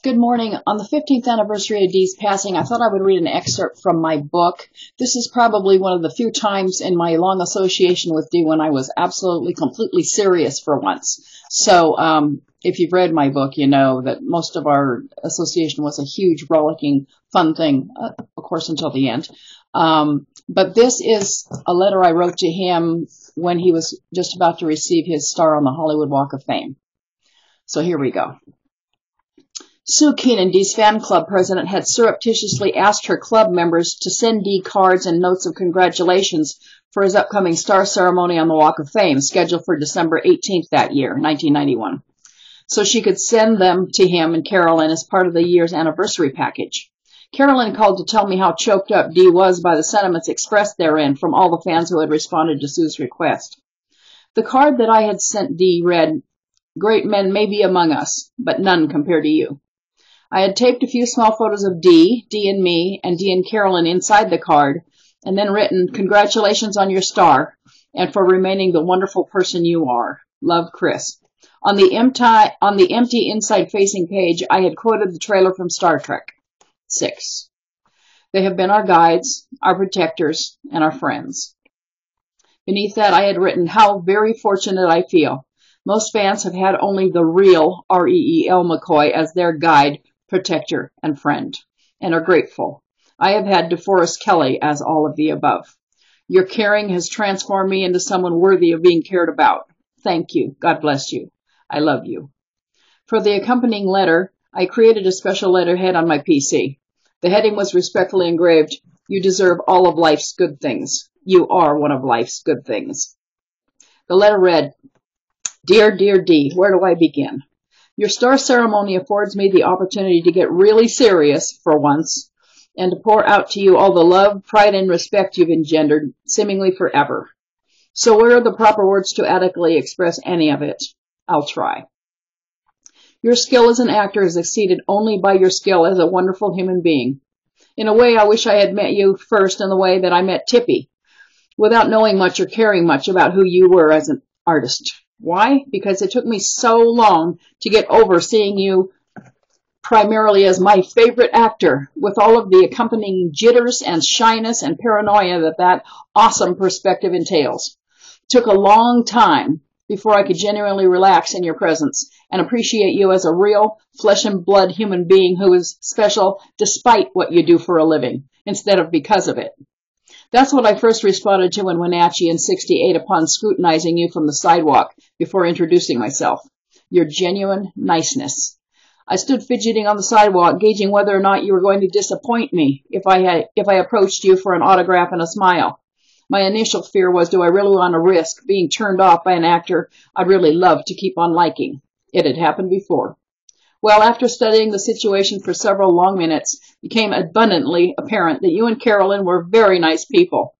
Good morning. On the 15th anniversary of Dee's passing, I thought I would read an excerpt from my book. This is probably one of the few times in my long association with Dee when I was absolutely, completely serious for once. So, if you've read my book, you know that most of our association was a huge, rollicking, fun thing, of course, until the end. But this is a letter I wrote to him when he was just about to receive his star on the Hollywood Walk of Fame. So here we go. Sue Keenan, Dee's fan club president, had surreptitiously asked her club members to send Dee cards and notes of congratulations for his upcoming star ceremony on the Walk of Fame, scheduled for December 18th that year, 1991, so she could send them to him and Carolyn as part of the year's anniversary package. Carolyn called to tell me how choked up Dee was by the sentiments expressed therein from all the fans who had responded to Sue's request. The card that I had sent Dee read, "Great men may be among us, but none compared to you." I had taped a few small photos of Dee and me, and Dee and Carolyn inside the card, and then written, "Congratulations on your star, and for remaining the wonderful person you are. Love, Chris." On the empty inside-facing page, I had quoted the trailer from Star Trek VI. They have been our guides, our protectors, and our friends. Beneath that, I had written, "How very fortunate I feel. Most fans have had only the real R.E.E.L. McCoy as their guide, protector, and friend, and are grateful. I have had DeForest Kelley as all of the above. Your caring has transformed me into someone worthy of being cared about. Thank you. God bless you. I love you." For the accompanying letter, I created a special letterhead on my PC. The heading was respectfully engraved, "You deserve all of life's good things. You are one of life's good things." The letter read, "Dear Dee, where do I begin? Your star ceremony affords me the opportunity to get really serious for once and to pour out to you all the love, pride, and respect you've engendered, seemingly forever. So where are the proper words to adequately express any of it? I'll try. Your skill as an actor is exceeded only by your skill as a wonderful human being. In a way, I wish I had met you first in the way that I met Tippy, without knowing much or caring much about who you were as an artist. Why? Because it took me so long to get over seeing you primarily as my favorite actor, with all of the accompanying jitters and shyness and paranoia that awesome perspective entails. It took a long time before I could genuinely relax in your presence and appreciate you as a real flesh and blood human being who is special despite what you do for a living, instead of because of it. That's what I first responded to in Wenatchee in '68 upon scrutinizing you from the sidewalk before introducing myself. Your genuine niceness. I stood fidgeting on the sidewalk, gauging whether or not you were going to disappoint me if I approached you for an autograph and a smile. My initial fear was, do I really want to risk being turned off by an actor I'd really love to keep on liking? It had happened before. Well, after studying the situation for several long minutes, it became abundantly apparent that you and Carolyn were very nice people.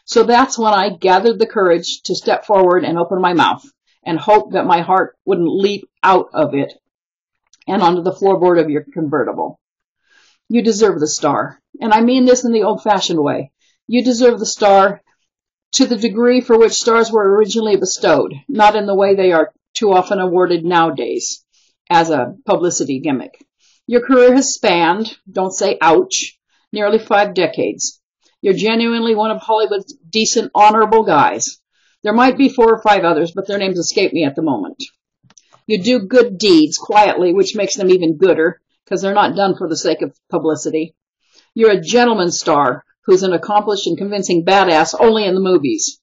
So that's when I gathered the courage to step forward and open my mouth and hope that my heart wouldn't leap out of it and onto the floorboard of your convertible. You deserve the star, and I mean this in the old-fashioned way. You deserve the star to the degree for which stars were originally bestowed, not in the way they are too often awarded nowadays, as a publicity gimmick. Your career has spanned, don't say ouch, nearly 5 decades. You're genuinely one of Hollywood's decent, honorable guys. There might be 4 or 5 others, but their names escape me at the moment. You do good deeds quietly, which makes them even gooder, because they're not done for the sake of publicity. You're a gentleman star who's an accomplished and convincing badass only in the movies.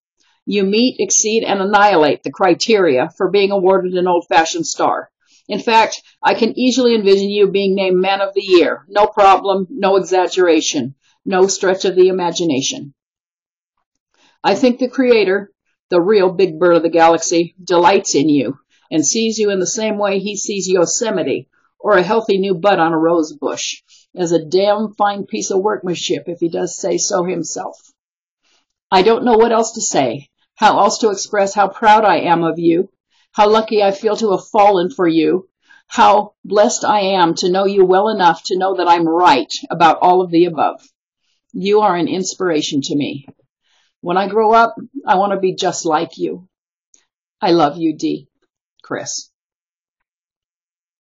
You meet, exceed, and annihilate the criteria for being awarded an old-fashioned star. In fact, I can easily envision you being named Man of the Year. No problem, no exaggeration, no stretch of the imagination. I think the Creator, the real big bird of the galaxy, delights in you and sees you in the same way he sees Yosemite or a healthy new bud on a rose bush, as a damn fine piece of workmanship, if he does say so himself. I don't know what else to say, how else to express how proud I am of you, how lucky I feel to have fallen for you, how blessed I am to know you well enough to know that I'm right about all of the above. You are an inspiration to me. When I grow up, I want to be just like you. I love you, Dee. Chris.